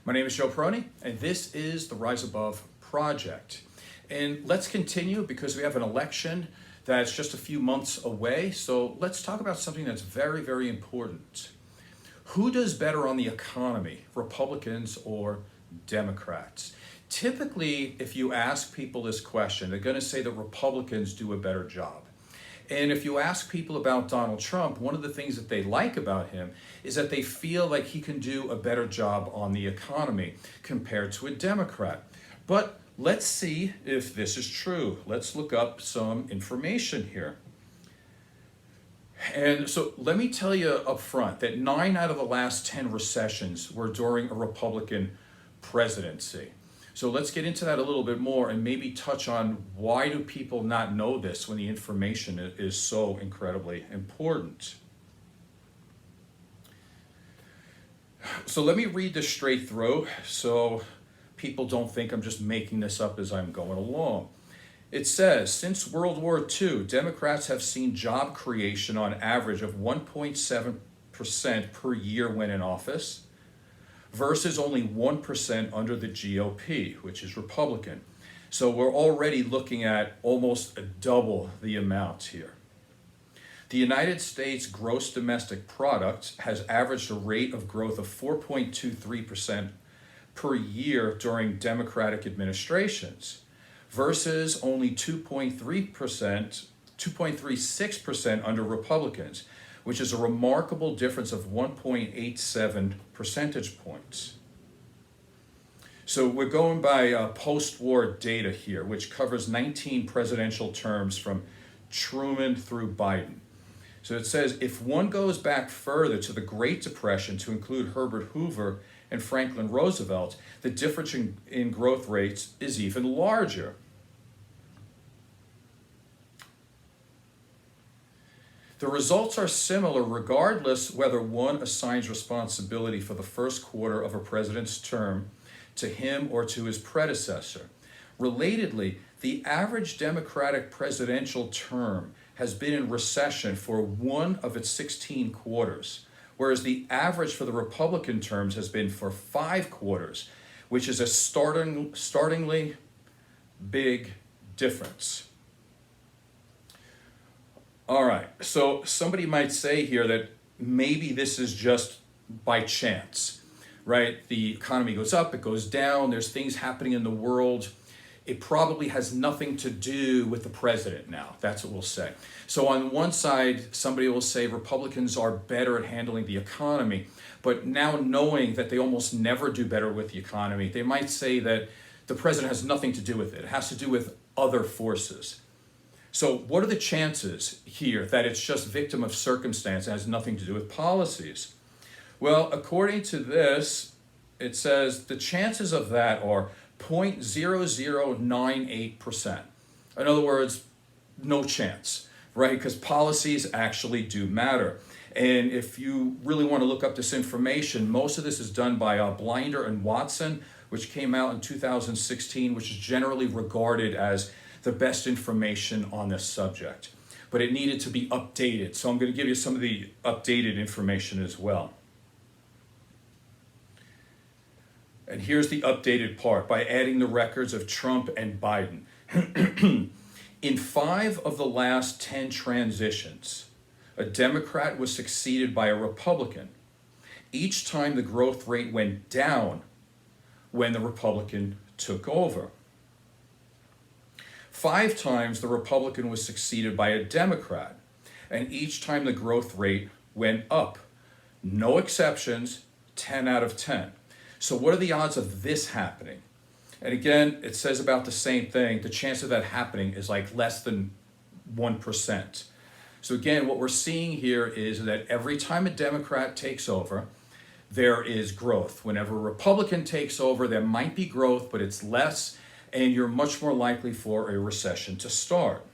My name is Joe Peroni, and this is the Rise Above Project. And let's continue because we have an election that's just a few months away. So let's talk about something that's very, very important. Who does better on the economy, Republicans or Democrats? Typically, if you ask people this question, they're going to say that Republicans do a better job. And if you ask people about Donald Trump, one of the things that they like about him is that they feel like he can do a better job on the economy compared to a Democrat. But let's see if this is true. Let's look up some information here. And so let me tell you up front that 9 out of the last 10 recessions were during a Republican presidency. So let's get into that a little bit more and maybe touch on why do people not know this when the information is so incredibly important. So let me read this straight through so people don't think I'm just making this up as I'm going along. It says, since World War II, Democrats have seen job creation on average of 1.7% per year when in office, versus only 1% under the GOP, which is Republican. So we're already looking at almost double the amount here. The United States gross domestic product has averaged a rate of growth of 4.23% per year during Democratic administrations, versus only 2.36% under Republicans, which is a remarkable difference of 1.87 percentage points. So we're going by post-war data here, which covers 19 presidential terms from Truman through Biden. So it says, if one goes back further to the Great Depression to include Herbert Hoover and Franklin Roosevelt, the difference in growth rates is even larger. The results are similar regardless whether one assigns responsibility for the first quarter of a president's term to him or to his predecessor. Relatedly, the average Democratic presidential term has been in recession for 1 of its 16 quarters, whereas the average for the Republican terms has been for 5 quarters, which is a startlingly big difference. All right, so somebody might say here that maybe this is just by chance, right? The economy goes up, it goes down, there's things happening in the world. It probably has nothing to do with the president now, that's what we'll say. So on one side, somebody will say Republicans are better at handling the economy, but now knowing that they almost never do better with the economy, they might say that the president has nothing to do with it. It has to do with other forces. So what are the chances here that it's just victim of circumstance and has nothing to do with policies? Well, according to this, it says the chances of that are 0.0098%. In other words, no chance, right? Because policies actually do matter. And if you really want to look up this information, most of this is done by Blinder and Watson, which came out in 2016, which is generally regarded as the best information on this subject. But it needed to be updated. So I'm going to give you some of the updated information as well. And here's the updated part by adding the records of Trump and Biden. In 5 of the last 10 transitions, a Democrat was succeeded by a Republican. Each time the growth rate went down when the Republican took over. 5 times the Republican was succeeded by a Democrat, and each time the growth rate went up. No exceptions, 10 out of 10. So what are the odds of this happening? And again, it says about the same thing. The chance of that happening is like less than 1%. So again, what we're seeing here is that every time a Democrat takes over, there is growth. Whenever a Republican takes over, there might be growth, but it's less, and you're much more likely for a recession to start.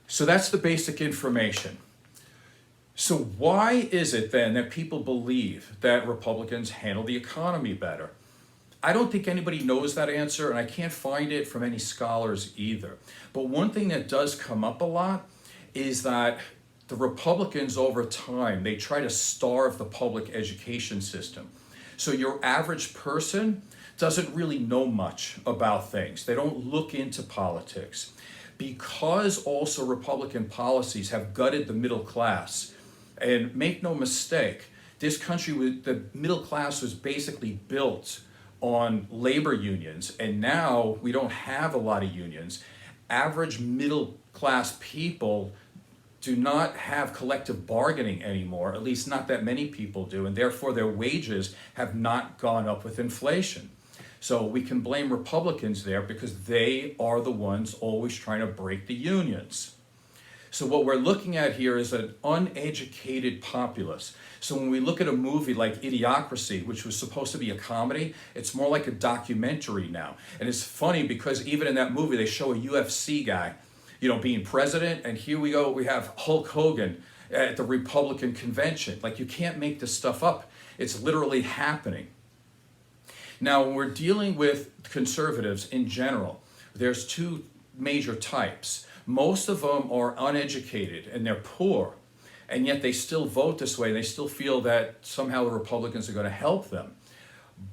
So that's the basic information. So why is it then that people believe that Republicans handle the economy better? I don't think anybody knows that answer, and I can't find it from any scholars either. But one thing that does come up a lot is that the Republicans over time, they try to starve the public education system. So your average person doesn't really know much about things. They don't look into politics. Because also Republican policies have gutted the middle class, and make no mistake, this country, the middle class was basically built on labor unions, and now we don't have a lot of unions. Average middle class people do not have collective bargaining anymore, at least not that many people do, and therefore their wages have not gone up with inflation. So we can blame Republicans there because they are the ones always trying to break the unions. So what we're looking at here is an uneducated populace. So when we look at a movie like Idiocracy, which was supposed to be a comedy, it's more like a documentary now. And it's funny because even in that movie, they show a UFC guy, being president, and here we go, we have Hulk Hogan at the Republican convention. Like, you can't make this stuff up. It's literally happening. Now, when we're dealing with conservatives in general, there's two major types. Most of them are uneducated and they're poor, and yet they still vote this way. They still feel that somehow the Republicans are going to help them.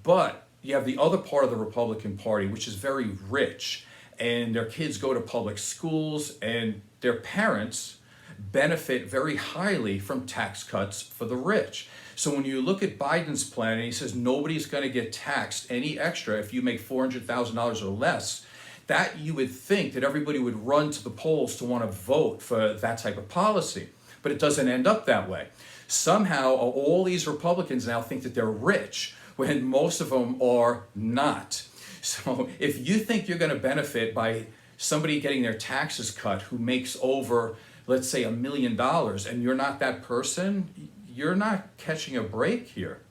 But you have the other part of the Republican Party, which is very rich, and their kids go to public schools, and their parents benefit very highly from tax cuts for the rich. So when you look at Biden's plan, and he says nobody's going to get taxed any extra if you make $400,000 or less, that you would think that everybody would run to the polls to want to vote for that type of policy. But it doesn't end up that way. Somehow, all these Republicans now think that they're rich, when most of them are not. So if you think you're going to benefit by somebody getting their taxes cut who makes over, let's say, $1 million, and you're not that person, you're not catching a break here.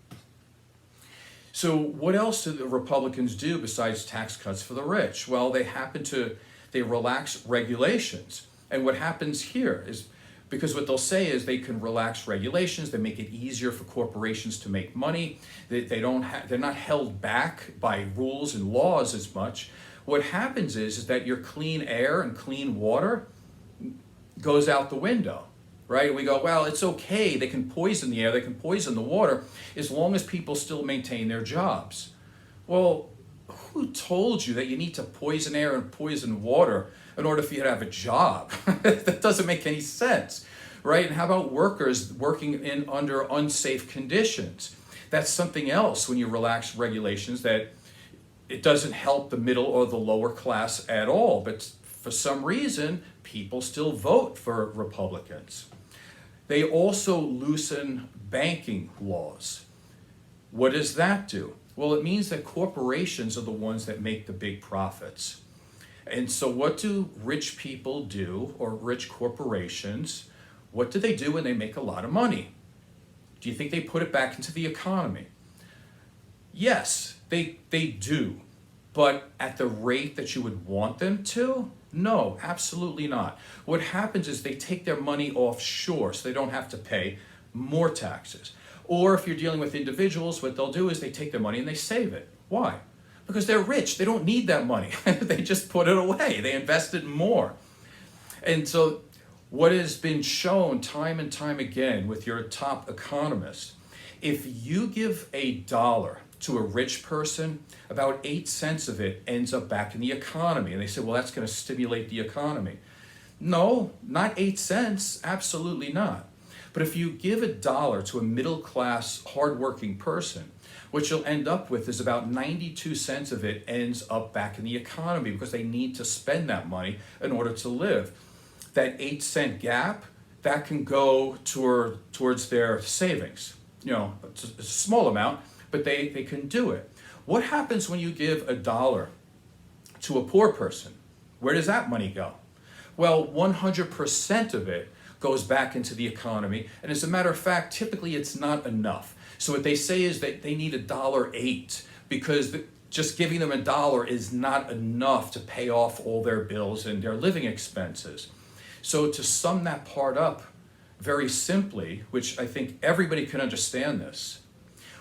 So what else do the Republicans do besides tax cuts for the rich? Well, they relax regulations. And what happens here is, because what they'll say is they can relax regulations, they make it easier for corporations to make money, they're not held back by rules and laws as much. What happens is that your clean air and clean water goes out the window, right? We go, well, it's okay, they can poison the air, they can poison the water, as long as people still maintain their jobs. Well, who told you that you need to poison air and poison water in order for you to have a job? That doesn't make any sense, right? And how about workers working under unsafe conditions? That's something else when you relax regulations, that it doesn't help the middle or the lower class at all. But for some reason, people still vote for Republicans. They also loosen banking laws. What does that do? Well, it means that corporations are the ones that make the big profits. And so what do rich people do, or rich corporations? What do they do when they make a lot of money? Do you think they put it back into the economy? Yes, they do. But at the rate that you would want them to? No, absolutely not. What happens is they take their money offshore so they don't have to pay more taxes. Or if you're dealing with individuals, what they'll do is they take their money and they save it. Why? Because they're rich. They don't need that money. They just put it away. They invested more. And so what has been shown time and time again with your top economists, if you give $1 to a rich person, about 8 cents of it ends up back in the economy. And they say, well, that's going to stimulate the economy. No, not 8 cents. Absolutely not. But if you give $1 to a middle-class, hardworking person, what you'll end up with is about 92 cents of it ends up back in the economy, because they need to spend that money in order to live. That 8 cent gap, that can go towards their savings. It's a small amount, but they can do it. What happens when you give $1 to a poor person? Where does that money go? Well, 100% of it goes back into the economy. And as a matter of fact, typically it's not enough. So what they say is that they need $1.08, because just giving them $1 is not enough to pay off all their bills and their living expenses. So to sum that part up very simply, which I think everybody can understand this,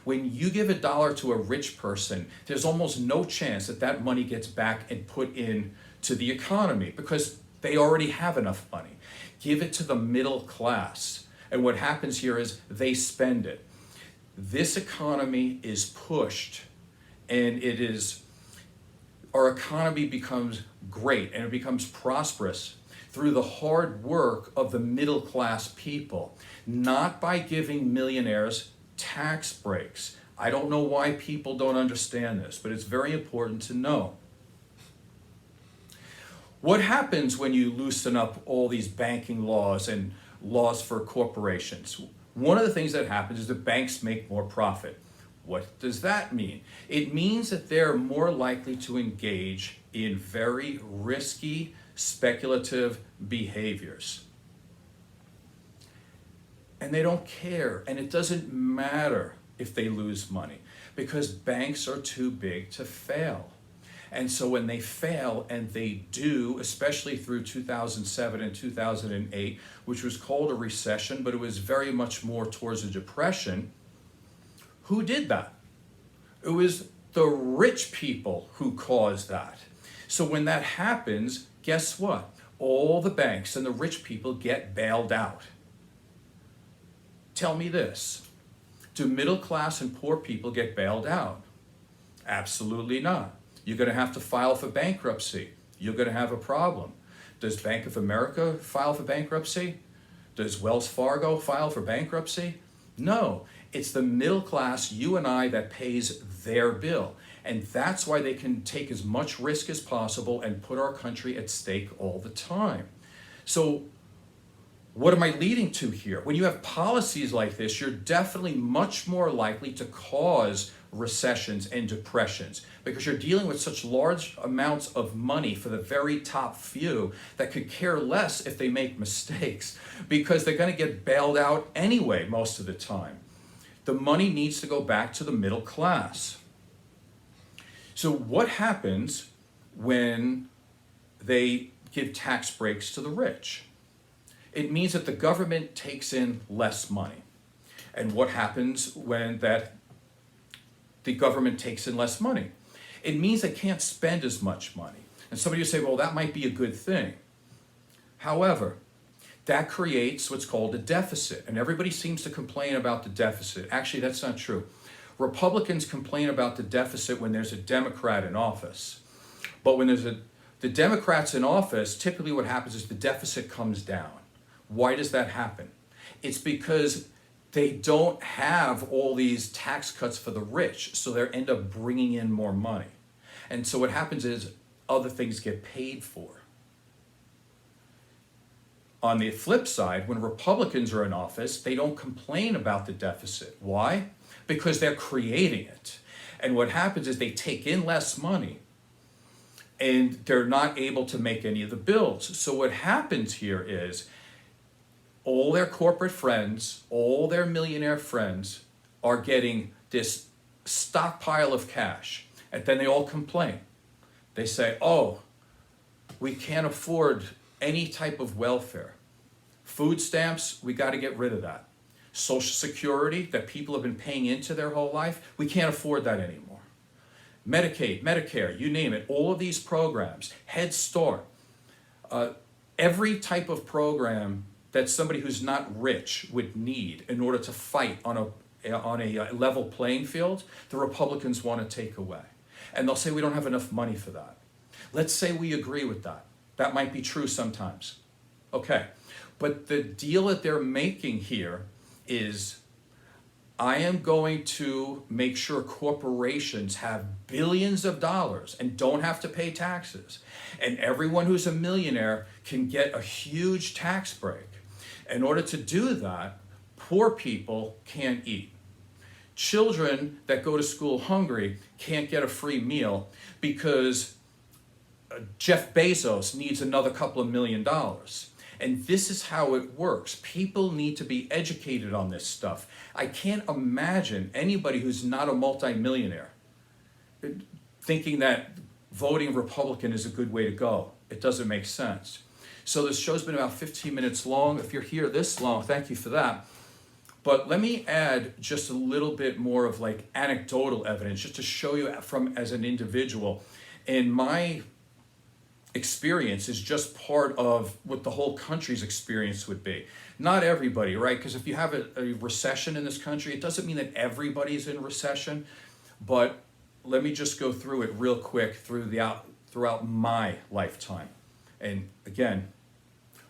when you give $1 to a rich person, there's almost no chance that that money gets back and put in to the economy, because they already have enough money. give it to the middle class. And what happens here is they spend it. This economy is pushed, and our economy becomes great and it becomes prosperous through the hard work of the middle class people, not by giving millionaires tax breaks. I don't know why people don't understand this, but it's very important to know. What happens when you loosen up all these banking laws and laws for corporations? One of the things that happens is that banks make more profit. What does that mean? It means that they're more likely to engage in very risky, speculative behaviors. And they don't care, and it doesn't matter if they lose money, because banks are too big to fail. And so when they fail, and they do, especially through 2007 and 2008, which was called a recession, but it was very much more towards a depression, who did that? It was the rich people who caused that. So when that happens, guess what? All the banks and the rich people get bailed out. Tell me this. Do middle class and poor people get bailed out? Absolutely not. You're going to have to file for bankruptcy. You're going to have a problem. Does Bank of America file for bankruptcy? Does Wells Fargo file for bankruptcy? No. It's the middle class, you and I, that pays their bill. And that's why they can take as much risk as possible and put our country at stake all the time. So what am I leading to here? When you have policies like this, you're definitely much more likely to cause recessions and depressions, because you're dealing with such large amounts of money for the very top few that could care less if they make mistakes, because they're going to get bailed out anyway most of the time. The money needs to go back to the middle class. So what happens when they give tax breaks to the rich? It means that the government takes in less money. And what happens when the government takes in less money? It means they can't spend as much money. And somebody will say, well, that might be a good thing. However, that creates what's called a deficit. And everybody seems to complain about the deficit. Actually, that's not true. Republicans complain about the deficit when there's a Democrat in office. But when there's the Democrats in office, typically what happens is the deficit comes down. Why does that happen? It's because they don't have all these tax cuts for the rich, so they end up bringing in more money. And so what happens is other things get paid for. On the flip side, when Republicans are in office, they don't complain about the deficit. Why? Because they're creating it. And what happens is they take in less money, and they're not able to make any of the bills. So what happens here is all their corporate friends, all their millionaire friends are getting this stockpile of cash. And then they all complain. They say, oh, we can't afford any type of welfare. Food stamps, we got to get rid of that. Social Security that people have been paying into their whole life, we can't afford that anymore. Medicaid, Medicare, you name it, all of these programs, Head Start, every type of program that somebody who's not rich would need in order to fight on a level playing field, the Republicans want to take away. And they'll say we don't have enough money for that. Let's say we agree with that. That might be true sometimes. Okay, but the deal that they're making here is I am going to make sure corporations have billions of dollars and don't have to pay taxes. And everyone who's a millionaire can get a huge tax break. In order to do that, poor people can't eat. Children that go to school hungry can't get a free meal because Jeff Bezos needs another couple of $1 million. And this is how it works. People need to be educated on this stuff. I can't imagine anybody who's not a multimillionaire thinking that voting Republican is a good way to go. It doesn't make sense. So this show's been about 15 minutes long. If you're here this long, thank you for that. But let me add just a little bit more of like anecdotal evidence, just to show you from as an individual. In my experience is just part of what the whole country's experience would be. Not everybody, right? Because if you have a recession in this country, it doesn't mean that everybody's in recession. But let me just go through it real quick throughout my lifetime. And again,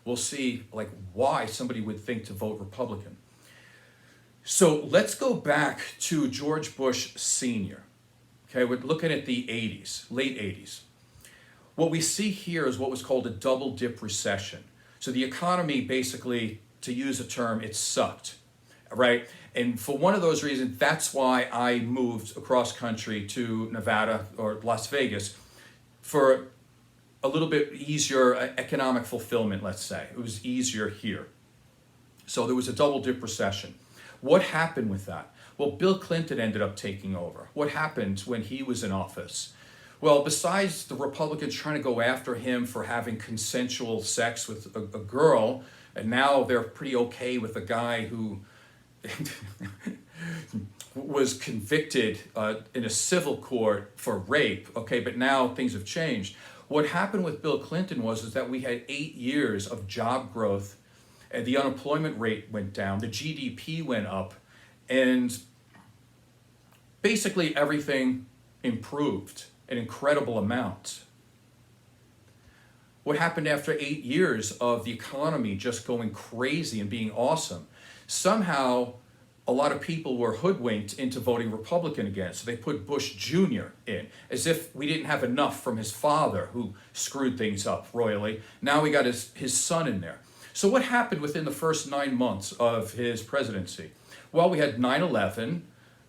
we'll see like why somebody would think to vote Republican. So let's go back to George Bush Sr. Okay, we're looking at the 80s, late 80s. What we see here is what was called a double dip recession. So the economy basically, to use a term, it sucked, right? And for one of those reasons, that's why I moved across country to Nevada or Las Vegas for a little bit easier economic fulfillment, let's say. It was easier here. So there was a double dip recession. What happened with that? Well, Bill Clinton ended up taking over. What happened when he was in office? Well, besides the Republicans trying to go after him for having consensual sex with a girl, and now they're pretty okay with a guy who was convicted in a civil court for rape, okay, but now things have changed. What happened with Bill Clinton is that we had 8 years of job growth, and the unemployment rate went down, the GDP went up, and basically everything improved an incredible amount. What happened after 8 years of the economy just going crazy and being awesome? Somehow, a lot of people were hoodwinked into voting Republican again. So they put Bush Jr. in, as if we didn't have enough from his father, who screwed things up royally. Now we got his son in there. So what happened within the first 9 months of his presidency? Well, we had 9/11.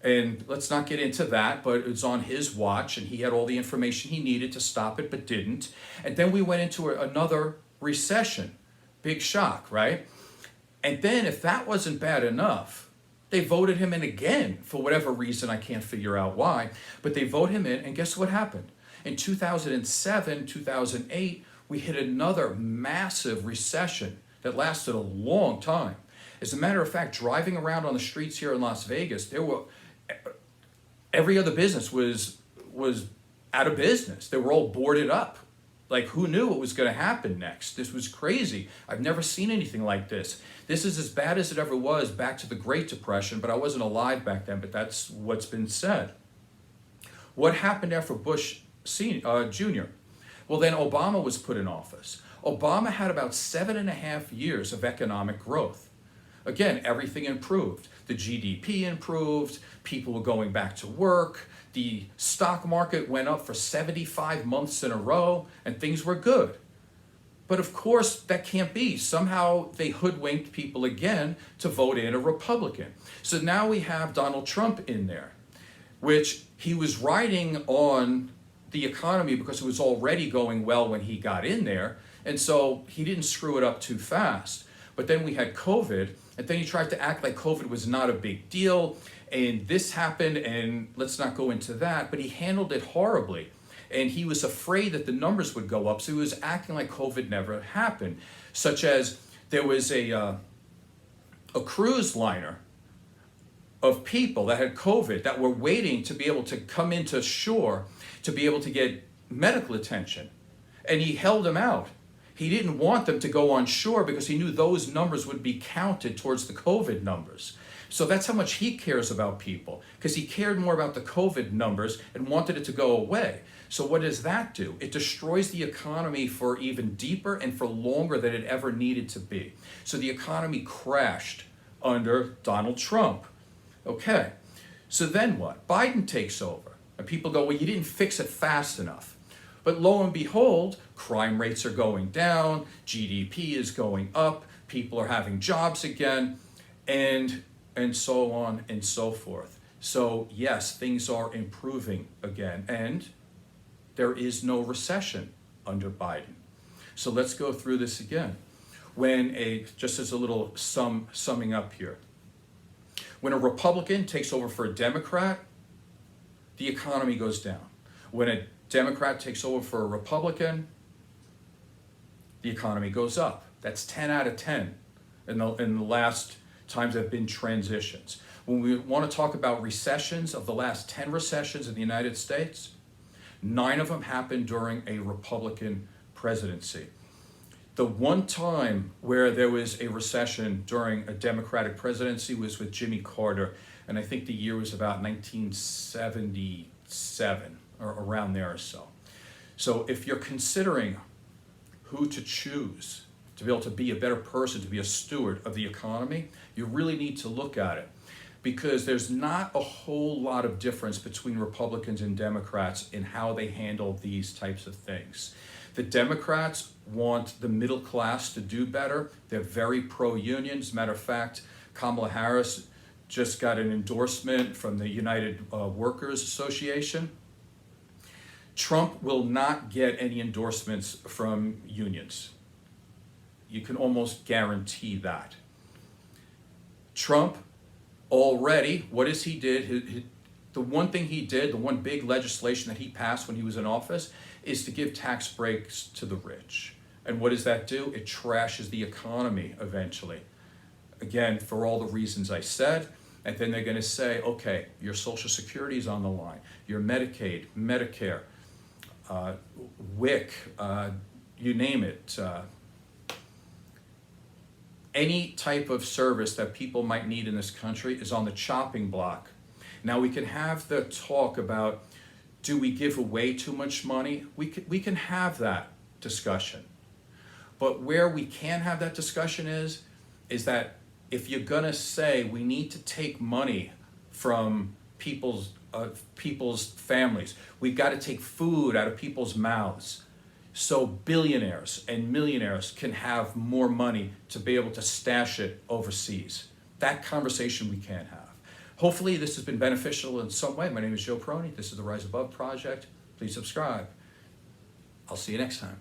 And let's not get into that, but it was on his watch, and he had all the information he needed to stop it, but didn't. And then we went into another recession. Big shock, right? And then if that wasn't bad enough, they voted him in again for whatever reason. I can't figure out why. But they vote him in, and guess what happened? In 2007, 2008, we hit another massive recession that lasted a long time. As a matter of fact, driving around on the streets here in Las Vegas, every other business was out of business. They were all boarded up. Like, who knew what was going to happen next? This was crazy. I've never seen anything like this. This is as bad as it ever was back to the Great Depression, but I wasn't alive back then, but that's what's been said. What happened after Bush Jr.? Well, then Obama was put in office. Obama had about 7.5 years of economic growth. Again, everything improved. The GDP improved, people were going back to work, the stock market went up for 75 months in a row, and things were good. But of course, that can't be. Somehow they hoodwinked people again to vote in a Republican. So now we have Donald Trump in there, which he was riding on the economy because it was already going well when he got in there, and so he didn't screw it up too fast. But then we had COVID, and then he tried to act like COVID was not a big deal, and this happened, and let's not go into that, but he handled it horribly. And he was afraid that the numbers would go up, so he was acting like COVID never happened, such as there was a cruise liner of people that had COVID that were waiting to be able to come into shore to be able to get medical attention, and he held them out. He didn't want them to go on shore because he knew those numbers would be counted towards the COVID numbers. So that's how much he cares about people, because he cared more about the COVID numbers and wanted it to go away. So what does that do? It destroys the economy for even deeper and for longer than it ever needed to be. So the economy crashed under Donald Trump. Okay, so then what? Biden takes over, and people go, well, you didn't fix it fast enough. But lo and behold, crime rates are going down, GDP is going up, people are having jobs again, and so on and so forth. So yes, things are improving again, and there is no recession under Biden. So let's go through this again. Just as a little summing up here. When a Republican takes over for a Democrat, the economy goes down. When a Democrat takes over for a Republican, the economy goes up. That's 10 out of 10 in the last times there have been transitions. When we want to talk about recessions, of the last 10 recessions in the United States, 9 of them happened during a Republican presidency. The one time where there was a recession during a Democratic presidency was with Jimmy Carter, and I think the year was about 1977 or around there or so. So if you're considering who to choose to be able to be a better person, to be a steward of the economy, you really need to look at it, because there's not a whole lot of difference between Republicans and Democrats in how they handle these types of things. The Democrats want the middle class to do better. They're very pro-union. As a matter of fact, Kamala Harris just got an endorsement from the United Workers Association. Trump will not get any endorsements from unions. You can almost guarantee that. Trump already, what is he did? The one thing he did, the one big legislation that he passed when he was in office, is to give tax breaks to the rich. And what does that do? It trashes the economy eventually. Again, for all the reasons I said. And then they're going to say, okay, your Social Security is on the line, your Medicaid, Medicare, WIC, you name it. Any type of service that people might need in this country is on the chopping block. Now we can have the talk about, do we give away too much money? We can have that discussion. But where we can have that discussion is that if you're gonna say we need to take money from people's families, we've got to take food out of people's mouths, so billionaires and millionaires can have more money to be able to stash it overseas. That conversation we can't have. Hopefully this has been beneficial in some way. My name is Joe Prony. This is the Rise Above Project. Please subscribe. I'll see you next time.